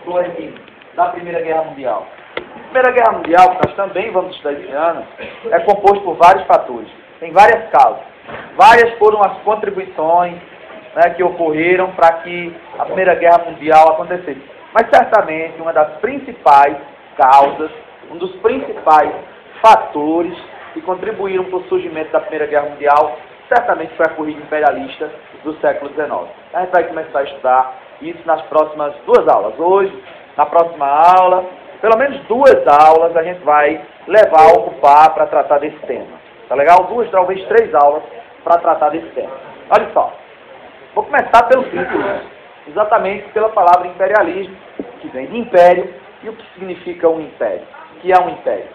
Florentino, da Primeira Guerra Mundial? A Primeira Guerra Mundial, que nós também vamos estudar esse ano, é composto por vários fatores. Tem várias causas. Várias foram as contribuições, né, que ocorreram para que a Primeira Guerra Mundial acontecesse. Mas certamente uma das principais causas, um dos principais fatores que contribuíram para o surgimento da Primeira Guerra Mundial, certamente foi a corrida imperialista do século XIX. A gente vai começar a estudar isso nas próximas 2 aulas. Hoje, na próxima aula, pelo menos 2 aulas a gente vai levar a ocupar para tratar desse tema. Tá legal? 2, talvez 3 aulas para tratar desse tema. Olha só, vou começar pelo título, exatamente pela palavra imperialismo, que vem de império, e o que significa um império. O que é um império?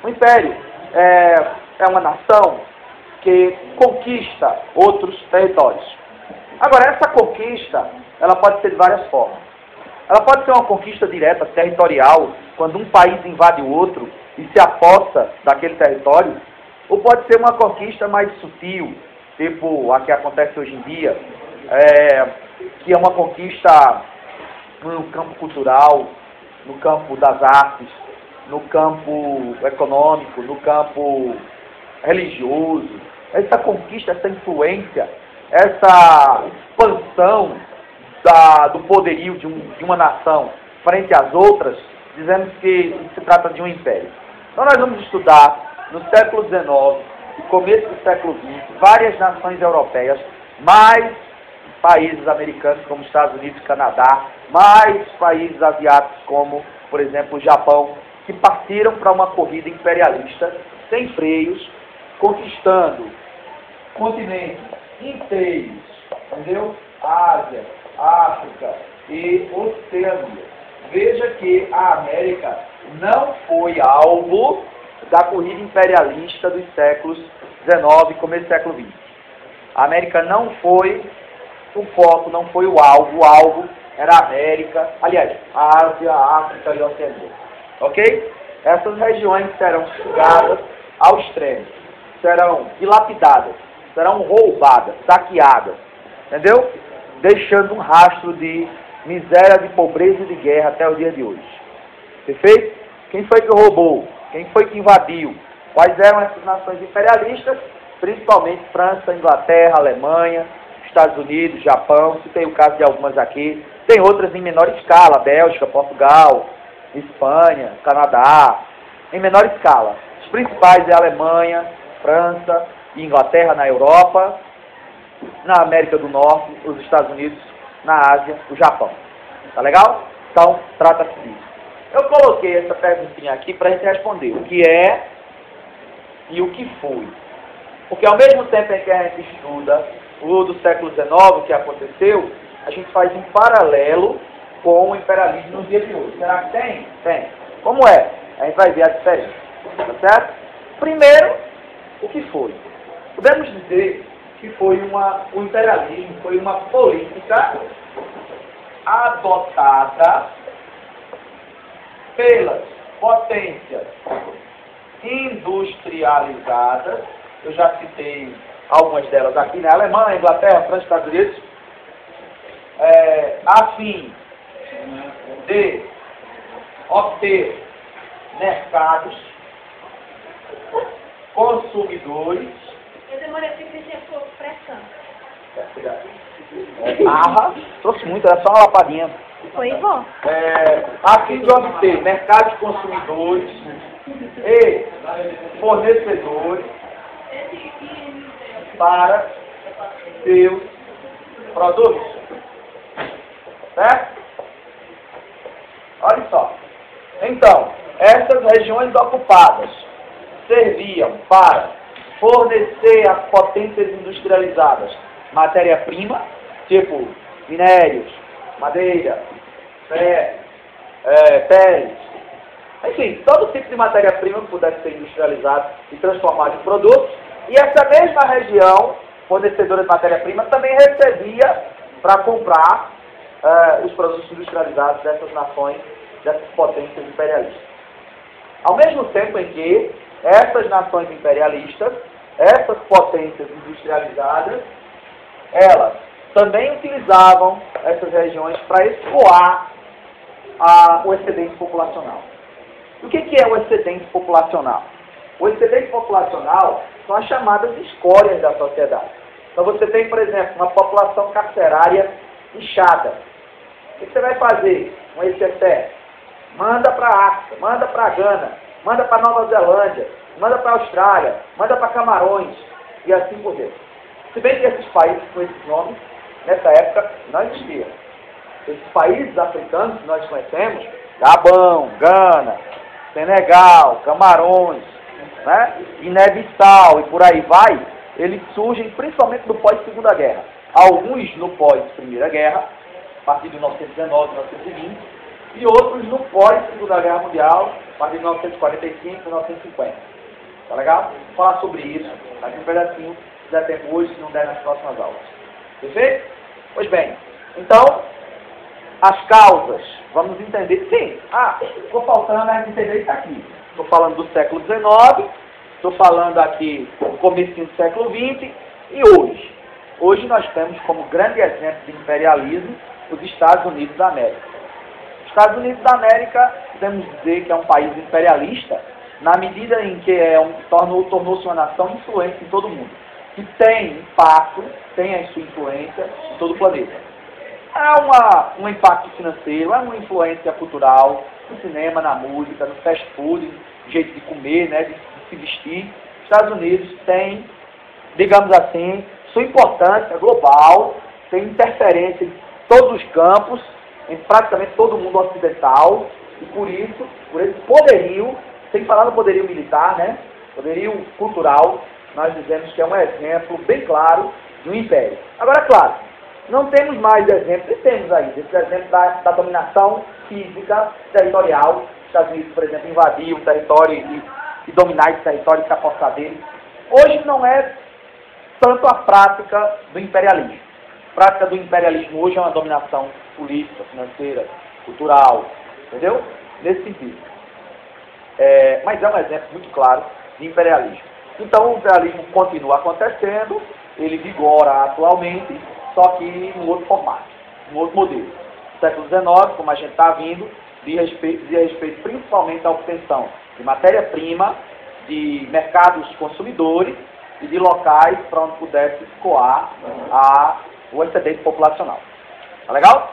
Um império é uma nação que conquista outros territórios. Agora, essa conquista, ela pode ser de várias formas. Ela pode ser uma conquista direta, territorial, quando um país invade o outro e se apossa daquele território, ou pode ser uma conquista mais sutil, tipo a que acontece hoje em dia, que é uma conquista no campo cultural, no campo das artes, no campo econômico, no campo religioso. Essa conquista, essa influência, essa expansão do poderio de uma nação frente às outras, dizemos que se trata de um império. Então nós vamos estudar no século XIX e começo do século XX várias nações europeias, mais países americanos como Estados Unidos e Canadá, mais países asiáticos como, por exemplo, o Japão, que partiram para uma corrida imperialista sem freios, conquistando continentes inteiros, entendeu? Ásia, África e Oceania. Veja que a América não foi alvo da corrida imperialista dos séculos XIX e começo do século XX. A América não foi o foco, não foi o alvo era a América, aliás, a Ásia, a África e a Oceania. Ok? Essas regiões serão sugadas ao extremo, serão dilapidadas, serão roubadas, saqueadas, entendeu? Deixando um rastro de miséria, de pobreza e de guerra até o dia de hoje. Perfeito? Quem foi que roubou? Quem foi que invadiu? Quais eram essas nações imperialistas? Principalmente França, Inglaterra, Alemanha, Estados Unidos, Japão, citei o caso de algumas aqui. Tem outras em menor escala, Bélgica, Portugal, Espanha, Canadá, em menor escala. Os principais é a Alemanha, França e Inglaterra na Europa, na América do Norte, os Estados Unidos, na Ásia, o Japão. Tá legal? Então, trata-se disso. Eu coloquei essa perguntinha aqui para a gente responder o que é e o que foi. Porque ao mesmo tempo em que a gente estuda o do século XIX, o que aconteceu, a gente faz um paralelo com o imperialismo no dia de hoje. Será que tem? Tem. Como é? A gente vai ver a diferença. Tá certo? Primeiro, o que foi? Podemos dizer que o imperialismo foi uma política adotada pelas potências industrializadas. Eu já citei algumas delas aqui, né? Alemanha, Inglaterra, França, Estados Unidos, a fim de obter mercados, consumidores. Eu demorei para crescer pouco, pressão. Trouxe muito, era só uma lapadinha. Foi bom. A fim de obter mercados consumidores e fornecedores para seus produtos. Certo? Olha só. Então, essas regiões ocupadas serviam para fornecer às potências industrializadas matéria-prima, tipo minérios, madeira, ferro, peles, enfim, todo tipo de matéria-prima que pudesse ser industrializado e transformado em produtos. E essa mesma região, fornecedora de matéria-prima, também recebia para comprar os produtos industrializados dessas nações, dessas potências imperialistas. Ao mesmo tempo em que essas nações imperialistas, essas potências industrializadas, elas também utilizavam essas regiões para escoar o excedente populacional. O que é o excedente populacional? O excedente populacional são as chamadas escórias da sociedade. Então você tem, por exemplo, uma população carcerária inchada. O que você vai fazer com esse excesso? Manda para a África, manda para a Gana, manda para Nova Zelândia, manda para a Austrália, manda para Camarões, e assim por diante. Se bem que esses países com esses nomes, nessa época, não existiam. Esses países africanos que nós conhecemos, Gabão, Gana, Senegal, Camarões, né? Guiné-Bissau e por aí vai, eles surgem principalmente no pós-Segunda Guerra. Alguns no pós-Primeira Guerra, a partir de 1919, 1920, e outros no pós-Segunda Guerra Mundial, a partir de 1945, 1950. Tá legal? Vou falar sobre isso aqui um pedacinho, se der tempo hoje, se não der nas próximas aulas. Perfeito? Pois bem, então, as causas, vamos entender. Sim, estou faltando a entender isso aqui. Estou falando do século XIX, estou falando aqui do comecinho do século XX e hoje. Hoje nós temos como grande exemplo de imperialismo os Estados Unidos da América. Os Estados Unidos da América, podemos dizer que é um país imperialista, na medida em que tornou-se uma nação influente em todo o mundo, que tem impacto, tem a sua influência em todo o planeta. Há um impacto financeiro, há uma influência cultural, no cinema, na música, no fast food, no jeito de comer, né, de se vestir. Os Estados Unidos têm, digamos assim, sua importância global, tem interferência em todos os campos, em praticamente todo o mundo ocidental, e por isso, por esse poderio, sem falar no poderio militar, né, poderio cultural, nós dizemos que é um exemplo bem claro de um império. Agora, claro, não temos mais exemplos, e temos aí, esse exemplo da dominação física, territorial. Os Estados Unidos, por exemplo, invadir um território e dominar esse território e se apossar dele. Hoje não é tanto a prática do imperialismo. A prática do imperialismo hoje é uma dominação política, financeira, cultural, entendeu? Nesse sentido. Mas é um exemplo muito claro de imperialismo. Então o imperialismo continua acontecendo, ele vigora atualmente, só que em outro formato, em outro modelo. No século XIX, como a gente está vindo, dizia respeito principalmente à obtenção de matéria-prima, de mercados consumidores e de locais para onde pudesse escoar o excedente populacional. Tá legal?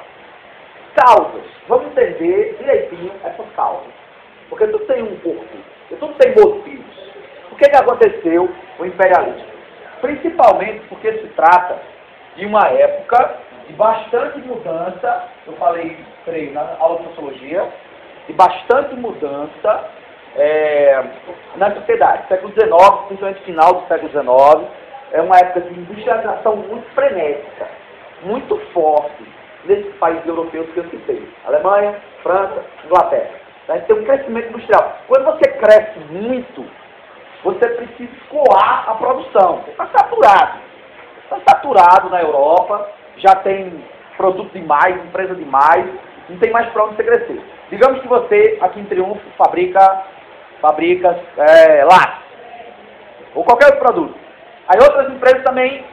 Causas. Vamos entender direitinho essas causas. Porque tudo tem um porquê, tudo tem motivos. Por que aconteceu o imperialismo? Principalmente porque se trata de uma época de bastante mudança, eu falei, creio, na aula de sociologia, de bastante mudança na sociedade. Século XIX, principalmente final do século XIX, é uma época de industrialização muito frenética, muito forte, nesses países europeus que eu citei. Alemanha, França, Inglaterra. A gente tem um crescimento industrial. Quando você cresce muito, você precisa escoar a produção. Você está saturado. Está saturado na Europa, já tem produto demais, empresa demais, não tem mais para onde você crescer. Digamos que você, aqui em Triunfo, fabrica lápis, ou qualquer outro produto. Aí outras empresas também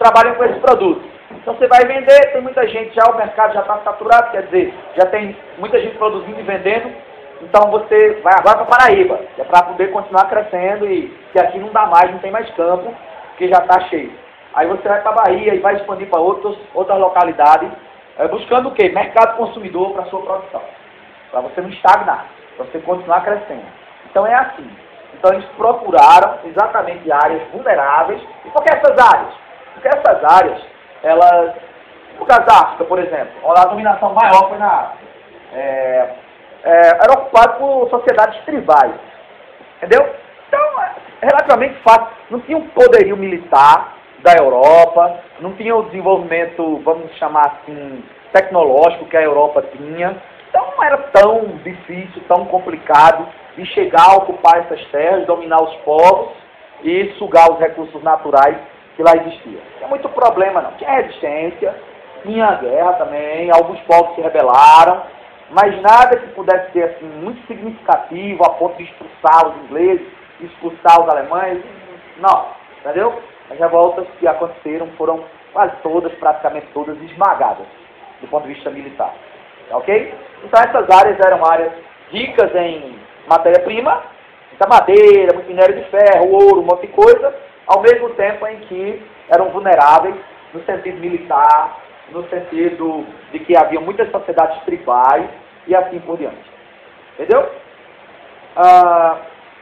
trabalham com esse produto. Então você vai vender, tem muita gente já, o mercado já está saturado, quer dizer, já tem muita gente produzindo e vendendo, então você vai agora para Paraíba, que é para poder continuar crescendo e que aqui não dá mais, não tem mais campo, porque já está cheio. Aí você vai para a Bahia e vai expandir para outras localidades, buscando o quê? Mercado consumidor para a sua produção. Para você não estagnar, para você continuar crescendo. Então é assim. Então eles procuraram exatamente áreas vulneráveis. E por que essas áreas? Porque essas áreas, elas, no caso da África, por exemplo, a dominação maior foi na África. Era ocupado por sociedades tribais. Entendeu? Então, é relativamente fácil. Não tinha um poderio militar da Europa, não tinha o desenvolvimento, vamos chamar assim, tecnológico que a Europa tinha. Então não era tão difícil, tão complicado de chegar a ocupar essas terras, dominar os povos e sugar os recursos naturais que lá existiam. Não tinha muito problema não. Tinha resistência, tinha guerra também, alguns povos se rebelaram, mas nada que pudesse ser assim, muito significativo a ponto de expulsar os ingleses, expulsar os alemães. Não, entendeu? As revoltas que aconteceram foram quase todas, praticamente todas, esmagadas do ponto de vista militar. ok? Então essas áreas eram áreas ricas em matéria-prima, muita madeira, muito minério de ferro, ouro, um monte de coisa, ao mesmo tempo em que eram vulneráveis no sentido militar, no sentido de que havia muitas sociedades tribais e assim por diante. Entendeu?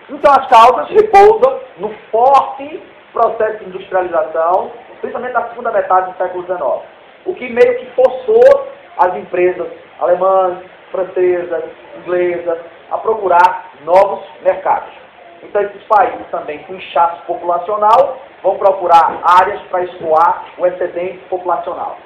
Então as causas repousam no forte processo de industrialização, principalmente na segunda metade do século XIX, o que meio que forçou as empresas alemãs, francesas, inglesas a procurar novos mercados. Então esses países também com inchaço populacional vão procurar áreas para escoar o excedente populacional.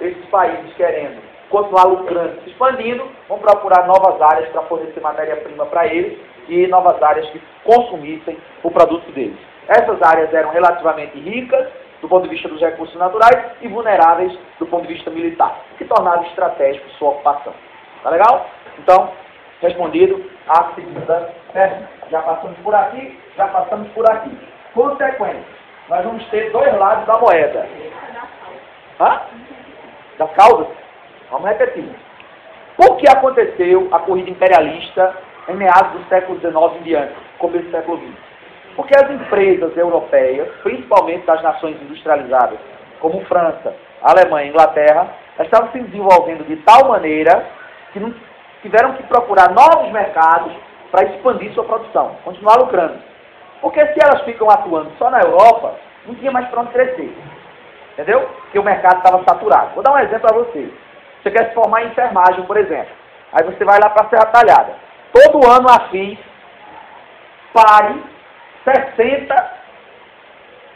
Esses países querendo continuar lucrando, se expandindo, vão procurar novas áreas para fornecer matéria-prima para eles e novas áreas que consumissem o produto deles. Essas áreas eram relativamente ricas do ponto de vista dos recursos naturais e vulneráveis do ponto de vista militar, o que tornava estratégico sua ocupação. Tá legal? Então, respondido a segunda pergunta. Já passamos por aqui, já passamos por aqui. Consequência, nós vamos ter dois lados da moeda. Hã? Das causas? Vamos repetir. Por que aconteceu a corrida imperialista em meados do século XIX em diante, começo do século XX? Porque as empresas europeias, principalmente das nações industrializadas, como França, Alemanha e Inglaterra, estavam se desenvolvendo de tal maneira que não tiveram que procurar novos mercados para expandir sua produção, continuar lucrando. Porque se elas ficam atuando só na Europa, não tinha mais para onde crescer. Entendeu? Porque o mercado estava saturado. Vou dar um exemplo para vocês. Você quer se formar em enfermagem, por exemplo. Aí você vai lá para a Serra Talhada. Todo ano a FIS pare 60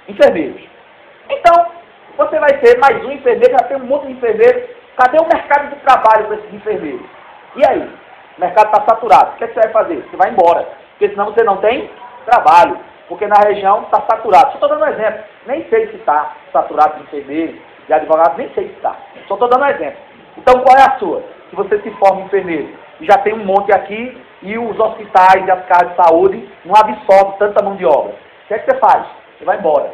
enfermeiros. Então, você vai ter mais um enfermeiro, já tem um monte de enfermeiros. Cadê o mercado de trabalho para esses enfermeiros? E aí? O mercado está saturado. O que você vai fazer? Você vai embora. Porque senão você não tem trabalho. Porque na região está saturado. Só estou dando um exemplo. Nem sei se está saturado de enfermeiro, de advogado, nem sei se está. Só estou dando um exemplo. Então qual é a sua? Se você se forma enfermeiro e já tem um monte aqui e os hospitais e as casas de saúde não absorvem tanta mão de obra. O que é que você faz? Você vai embora.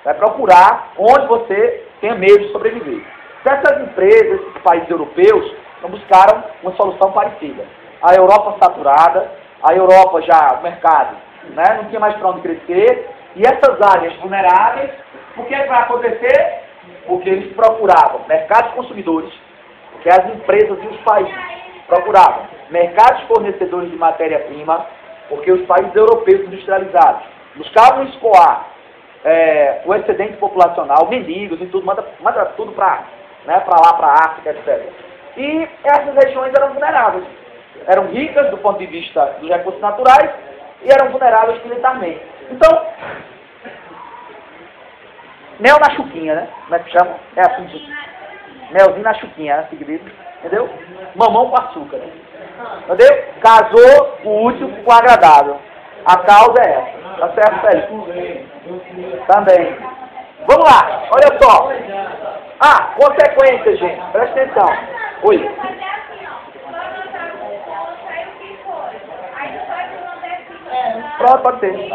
Vai procurar onde você tenha meio de sobreviver. Essas empresas, esses países europeus, não buscaram uma solução parecida. A Europa saturada, a Europa já, o mercado, né, não tinha mais para onde crescer, e essas áreas vulneráveis, o que vai acontecer? Porque eles procuravam mercados consumidores, porque as empresas e os países procuravam mercados fornecedores de matéria-prima, porque os países europeus industrializados buscavam escoar o excedente populacional, mendigos e tudo, manda tudo para lá, para a África, etc. E essas regiões eram vulneráveis. Eram ricas do ponto de vista dos recursos naturais e eram vulneráveis militarmente. Então, mel na chuquinha, né? Como é que chama? É assim, melzinho na chuquinha, né? Entendeu? Mamão com açúcar, né? Entendeu? Casou o útil com o agradável. A causa é essa. Tá certo, Félix? Também. Vamos lá, olha só. Ah, consequências, gente. Presta atenção. Oi. Pronto, pode ser.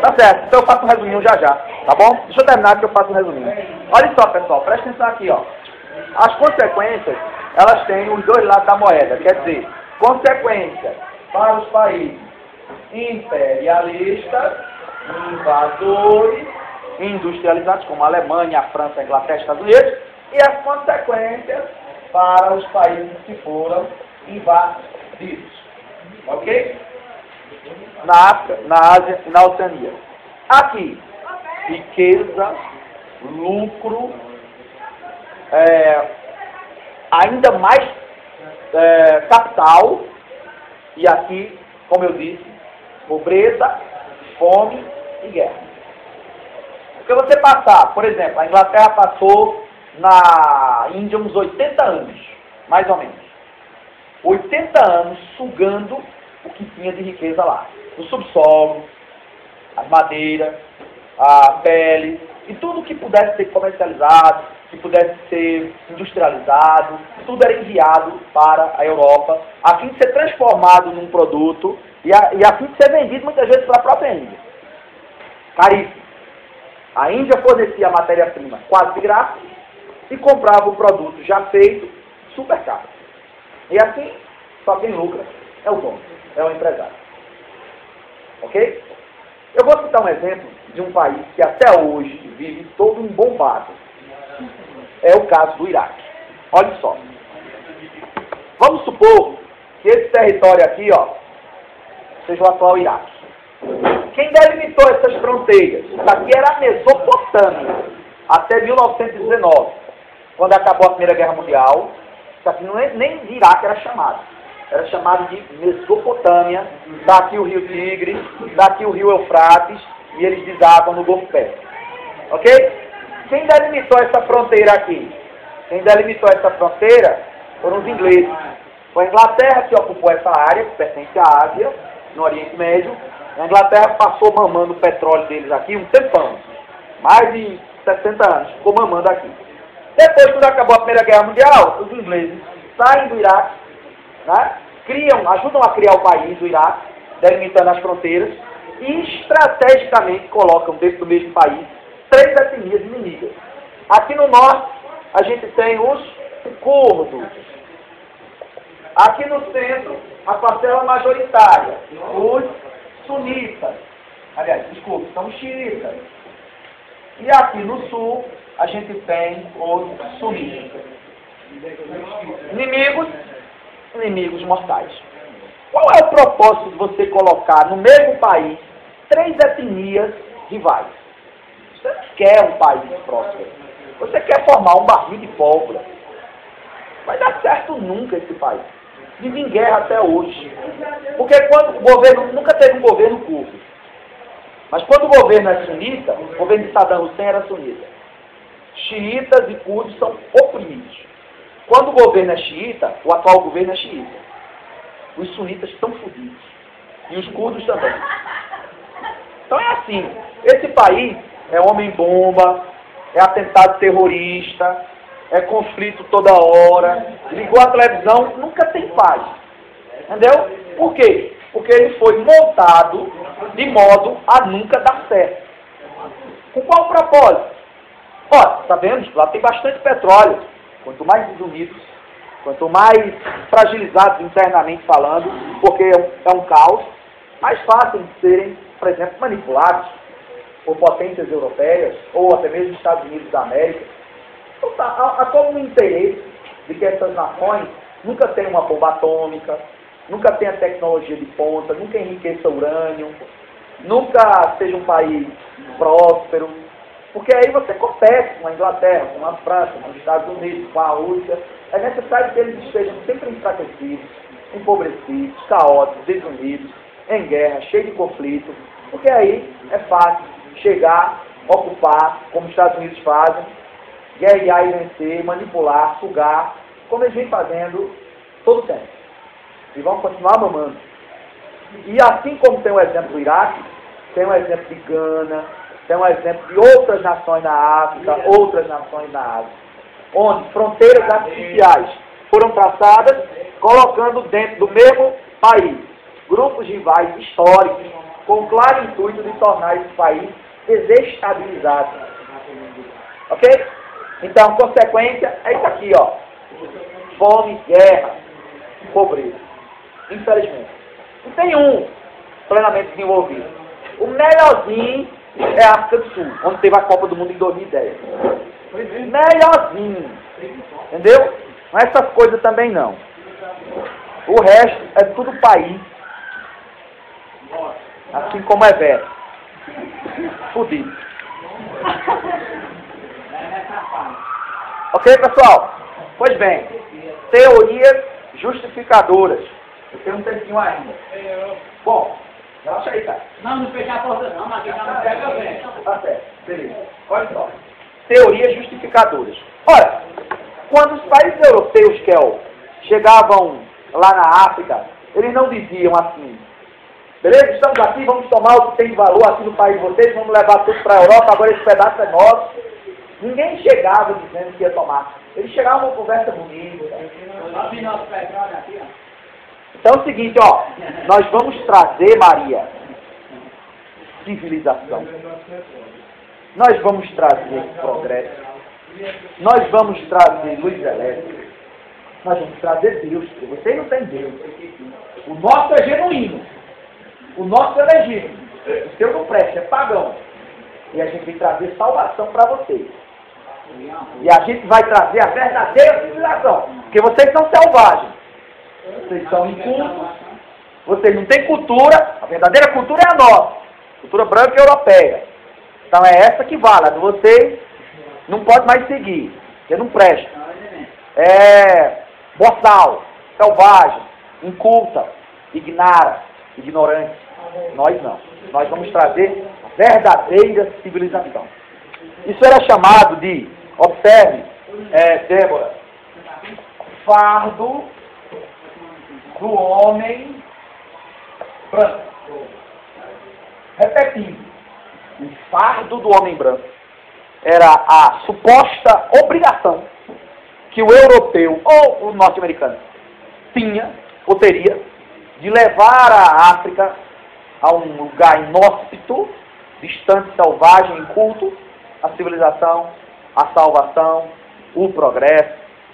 Tá certo, então eu faço um resuminho já já, tá bom? Deixa eu terminar que eu faço um resuminho. Olha só, pessoal, presta atenção aqui, ó. As consequências, elas têm os dois lados da moeda. Quer dizer, consequência para os países imperialistas, invasores, industrializados, como a Alemanha, a França, a Inglaterra, os Estados Unidos, e as consequências para os países que foram invadidos. Ok? Na África, na Ásia e na Oceania. Aqui, riqueza, lucro, ainda mais capital, e aqui, como eu disse, pobreza, fome e guerra. Porque você passar, por exemplo, a Inglaterra passou na Índia uns 80 anos, mais ou menos. 80 anos sugando o que tinha de riqueza lá. O subsolo, as madeiras, a pele, e tudo que pudesse ser comercializado, que pudesse ser industrializado, tudo era enviado para a Europa, a fim de ser transformado num produto e a fim de ser vendido muitas vezes para a própria Índia. Caríssimo. A Índia fornecia a matéria-prima quase de graça e comprava o produto já feito super caro. E assim, só quem lucra é o dono, é o empresário. Ok? Eu vou citar um exemplo de um país que até hoje vive todo embombado. É o caso do Iraque. Olha só. Vamos supor que esse território aqui, ó, seja o atual Iraque. Quem delimitou essas fronteiras? Isso aqui era a Mesopotâmia, até 1919, quando acabou a Primeira Guerra Mundial. Isso aqui nem de Iraque era chamado. Era chamado de Mesopotâmia. Daqui o rio Tigre, daqui o rio Eufrates, e eles desabam no Golfo Pérsico. Ok? Quem delimitou essa fronteira aqui? Quem delimitou essa fronteira foram os ingleses. Foi a Inglaterra que ocupou essa área, que pertence à Ásia, no Oriente Médio. A Inglaterra passou mamando o petróleo deles aqui um tempão. Mais de 60 anos, ficou mamando aqui. Depois, quando acabou a Primeira Guerra Mundial, os ingleses saem do Iraque, né? Ajudam a criar o país do Iraque, delimitando as fronteiras, e estrategicamente colocam dentro do mesmo país 3 etnias inimigas. Aqui no norte, a gente tem os curdos. Aqui no centro, a parcela majoritária, os sunitas. Aliás, desculpe, são os xiitas. E aqui no sul, a gente tem os sunitas. Inimigos mortais. Qual é o propósito de você colocar no mesmo país 3 etnias rivais? Você não quer um país próspero. Você quer formar um barril de pólvora. Vai dar certo nunca esse país. Vive em guerra até hoje. Porque quando o governo, nunca teve um governo curdo. Mas quando o governo é sunita, o governo de Saddam Hussein era sunita. Xiitas e curdos são oprimidos. Quando o governo é xiita, o atual governo é xiita. Os sunitas estão fodidos. E os curdos também. Então é assim. Esse país é homem-bomba, é atentado terrorista, é conflito toda hora. Ligou a televisão, nunca tem paz. Entendeu? Por quê? Porque ele foi montado de modo a nunca dar certo. Com qual propósito? Ó, sabemos que lá tem bastante petróleo. Quanto mais desunidos, quanto mais fragilizados internamente falando, porque é um caos, mais fácil de serem, por exemplo, manipulados por potências europeias, ou até mesmo Estados Unidos da América. Então, há todo um interesse de que essas nações nunca tenham uma bomba atômica, nunca tenham tecnologia de ponta, nunca enriqueça urânio, nunca seja um país próspero, porque aí você compete com a Inglaterra, com a França, com os Estados Unidos, com a Rússia. É necessário que eles estejam sempre enfraquecidos, empobrecidos, caóticos, desunidos, em guerra, cheios de conflito, porque aí é fácil chegar, ocupar, como os Estados Unidos fazem, guerrear e vencer, manipular, sugar, como eles vêm fazendo todo o tempo. E vão continuar mamando. E assim como tem o exemplo do Iraque, tem o exemplo de Gana, tem um exemplo de outras nações na África, outras nações na Ásia, onde fronteiras artificiais foram traçadas, colocando dentro do mesmo país grupos rivais históricos, com o claro intuito de tornar esse país desestabilizado. Ok? Então, consequência é isso aqui, ó. Fome, guerra, pobreza. Infelizmente. E tem um plenamente desenvolvido. O melhorzinho é a África do Sul, onde teve a Copa do Mundo em 2010. Melhorzinho. Entendeu? Não é essas coisas também não. O resto é tudo país. Assim como é velho. Fudido. Ok, pessoal? Pois bem. Teorias justificadoras. Eu tenho um tempinho ainda. Bom, relaxa aí, cara. Não fechar a porta não, mas quem tá na pega vem. Tá certo, beleza. Olha só. Teorias justificadoras. Olha, quando os países europeus, chegavam lá na África, eles não diziam assim: beleza, estamos aqui, vamos tomar o que tem de valor aqui no país de vocês, vamos levar tudo para a Europa, agora esse pedaço é nosso. Ninguém chegava dizendo que ia tomar. Eles chegavam com conversa bonita. Então é o seguinte, ó, nós vamos trazer, Maria, civilização. nós vamos trazer progresso, nós vamos trazer luz elétrica, nós vamos trazer Deus, porque vocês não têm Deus. O nosso é genuíno, o nosso é legítimo, o seu não presta, é pagão. E a gente vai trazer salvação para vocês. E a gente vai trazer a verdadeira civilização, porque vocês são selvagens, vocês são incultos, vocês não têm cultura, a verdadeira cultura é a nossa, cultura branca e europeia. Então é essa que vale, a de vocês não pode mais seguir, porque não presta. É boçal, selvagem, inculta, ignara, ignorante. Nós não. Nós vamos trazer a verdadeira civilização. Isso era chamado de, observe, Débora, fardo do homem branco. Repetindo, o fardo do homem branco era a suposta obrigação que o europeu ou o norte-americano tinha ou teria de levar a África a um lugar inóspito, distante, selvagem, inculto, a civilização, a salvação, o progresso,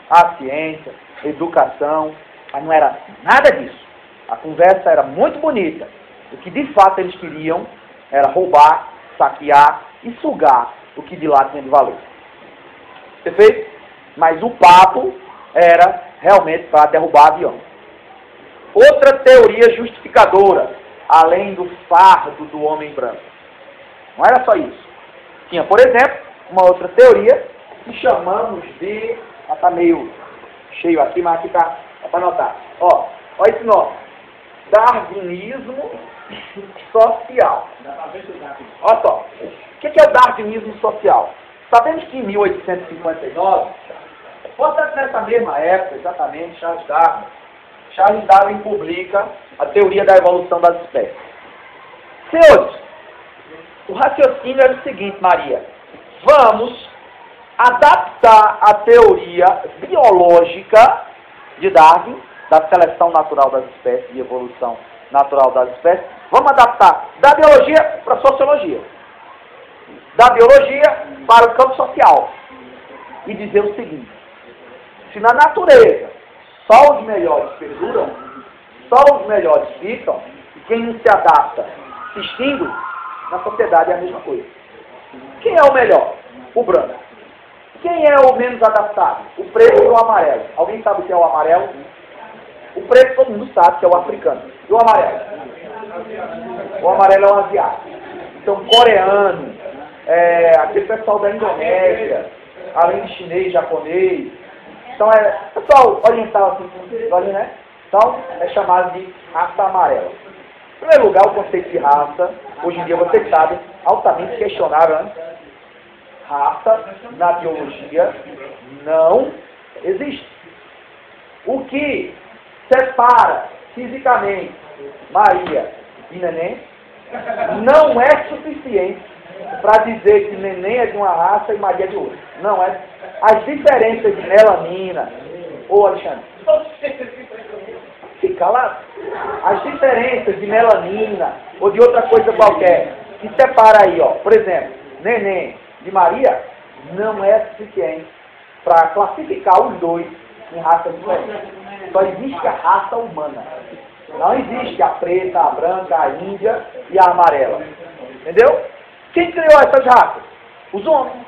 a ciência, a educação. Mas não era nada disso. A conversa era muito bonita. O que de fato eles queriam era roubar, saquear e sugar o que de lá tinha de valor. Perfeito? Mas o papo era realmente para derrubar avião. Outra teoria justificadora, além do fardo do homem branco. Não era só isso. Tinha, por exemplo, uma outra teoria que chamamos de... Está meio cheio aqui, mas aqui está para anotar. Olha esse nome. Darwinismo social. Olha só. O que é o darwinismo social? Sabemos que em 1859, portanto nessa mesma época, exatamente, Charles Darwin publica a teoria da evolução das espécies. Senhores, o raciocínio era o seguinte, Maria. Vamos adaptar a teoria biológica de Darwin, da seleção natural das espécies e evolução natural das espécies. Vamos adaptar da biologia para a sociologia. Da biologia para o campo social. E dizer o seguinte. Se na natureza só os melhores perduram, só os melhores ficam, e quem não se adapta se extingue, na sociedade é a mesma coisa. Quem é o melhor? O branco. Quem é o menos adaptado? O preto e o amarelo. Alguém sabe o que é o amarelo? O preto todo mundo sabe que é o africano. E o amarelo? O amarelo é o asiático. Então, coreano, aquele pessoal da Indonésia, além de chinês, japonês. Então, pessoal oriental assim, né? Então, é chamado de raça amarela. Em primeiro lugar, o conceito de raça, hoje em dia, vocês sabem, altamente questionável, né? Raça, na biologia, não existe. O que separa fisicamente Maria e Neném não é suficiente para dizer que Neném é de uma raça e Maria é de outra. Não é. As diferenças de melanina, ô Alexandre, fica lá. As diferenças de melanina ou de outra coisa qualquer que separa aí, ó, por exemplo, Neném de Maria, não é suficiente para classificar os dois em raças diferentes. Só existe a raça humana. Não existe a preta, a branca, a índia e a amarela. Entendeu? Quem criou essas raças? Os homens.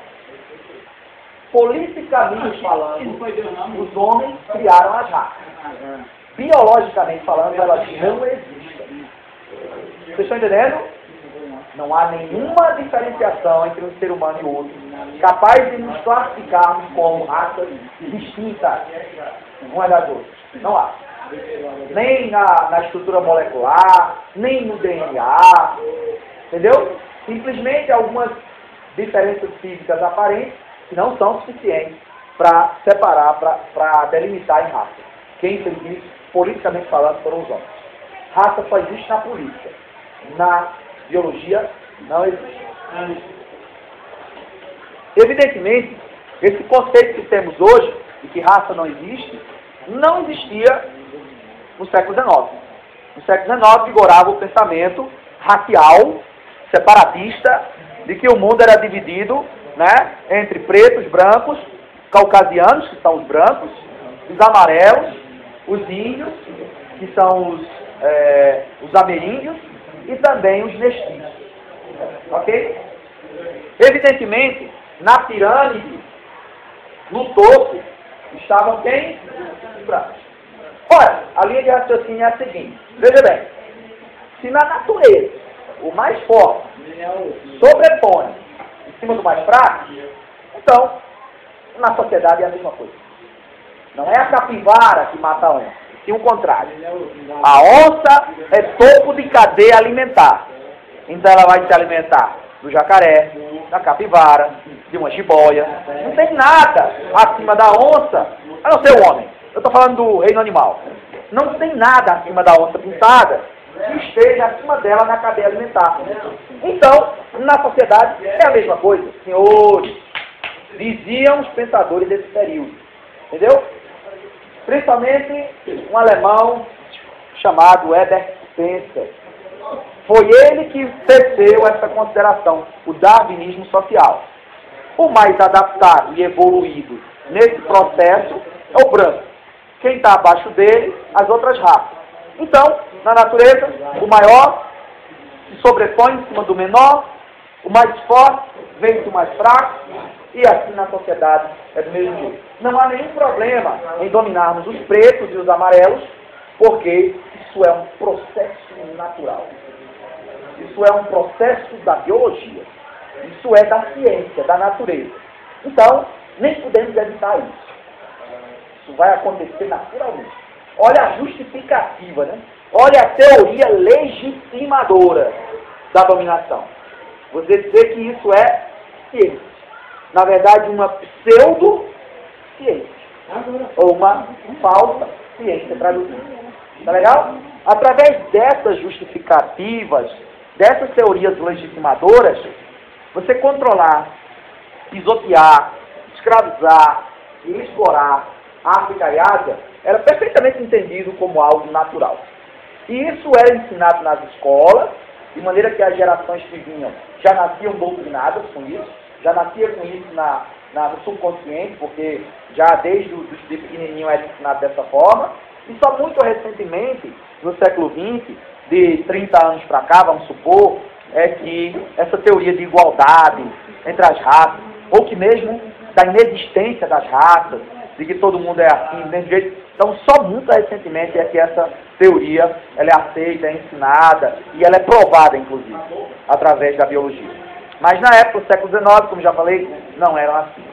Politicamente falando, os homens criaram as raças. Biologicamente falando, elas não existem. Vocês estão entendendo? Não há nenhuma diferenciação entre um ser humano e outro, capaz de nos classificarmos como raças distintas umas das outras. Não há. Nem na estrutura molecular, nem no DNA. Entendeu? Simplesmente algumas diferenças físicas aparentes que não são suficientes para separar, para delimitar em raça. Quem fez isso, politicamente falando, foram os homens. Raça só existe na política. Na biologia não existe. Evidentemente, esse conceito que temos hoje, de que raça não existe, não existia no século XIX. No século XIX vigorava o pensamento racial, separatista de que o mundo era dividido, né, entre pretos, brancos, caucasianos, que são os brancos, os amarelos, os índios, que são os ameríndios, e também os mestiços. Ok? Evidentemente, na pirâmide, no topo, estavam quem? Os brancos. Ora, a linha de raciocínio é a seguinte. Veja bem. Se na natureza o mais forte sobrepõe em cima do mais fraco, então, na sociedade é a mesma coisa. Não é a capivara que mata a onça, sim o contrário. A onça é topo de cadeia alimentar. Então ela vai se alimentar do jacaré, da capivara, de uma jiboia. Não tem nada acima da onça, a não ser o homem. Eu estou falando do reino animal. Não tem nada acima da onça pintada que esteja acima dela na cadeia alimentar. Então, na sociedade é a mesma coisa. Senhores, diziam os pensadores desse período. Entendeu? Principalmente um alemão chamado Herbert Spencer. Foi ele que teceu essa consideração, o darwinismo social. O mais adaptado e evoluído nesse processo é o branco. Quem está abaixo dele, as outras raças. Então, na natureza, o maior se sobrepõe em cima do menor, o mais forte vence o mais fraco, e assim na sociedade é do mesmo jeito. Não há nenhum problema em dominarmos os pretos e os amarelos, porque isso é um processo natural. Isso é um processo da biologia. Isso é da ciência, da natureza. Então, nem podemos evitar isso. Isso vai acontecer naturalmente. Olha a justificativa, né? Olha a teoria legitimadora da dominação. Você dizer que isso é ciência. Na verdade, uma pseudo-ciência. Ou uma falsa ciência traduzida. Tá legal? Através dessas justificativas, dessas teorias legitimadoras, você controlar, pisotear, escravizar e explorar a África e a Ásia era perfeitamente entendido como algo natural. E isso era ensinado nas escolas, de maneira que as gerações que vinham já nasciam doutrinadas com isso, já nasciam com isso no subconsciente, porque já desde de pequenininho era ensinado dessa forma, e só muito recentemente, no século XX, de 30 anos para cá, vamos supor, é que essa teoria de igualdade entre as raças, ou que mesmo da inexistência das raças, de que todo mundo é assim, do mesmo jeito. Então, só muito recentemente é que essa teoria ela é aceita, é ensinada, e ela é provada, inclusive, através da biologia. Mas na época, no século XIX, como já falei, não eram assim.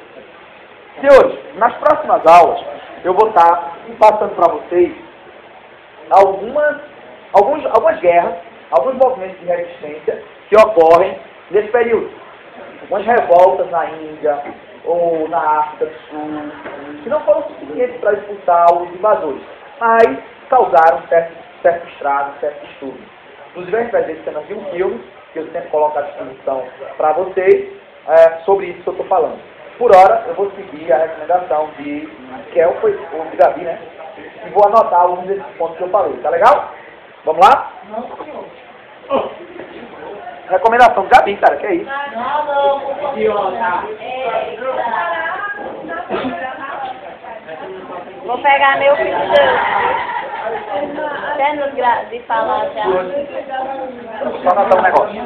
Senhores, nas próximas aulas, eu vou estar passando para vocês algumas guerras, alguns movimentos de resistência que ocorrem nesse período. Algumas revoltas na Índia ou na África do Sul, que não foram suficientes para expulsar os invasores, mas causaram certo estrago, certo distúrbio. Inclusive, a gente vai ver cenas de um filme, que eu sempre coloco à disposição para vocês, sobre isso que eu estou falando. Por hora, eu vou seguir a recomendação de Kelly, ou de Gabi, né? E vou anotar alguns desses pontos que eu falei. Tá legal? Vamos lá? Recomendação de Gabi, cara, que é isso? Vou pegar meu filho até nos de falar já. Só anotar um negócio.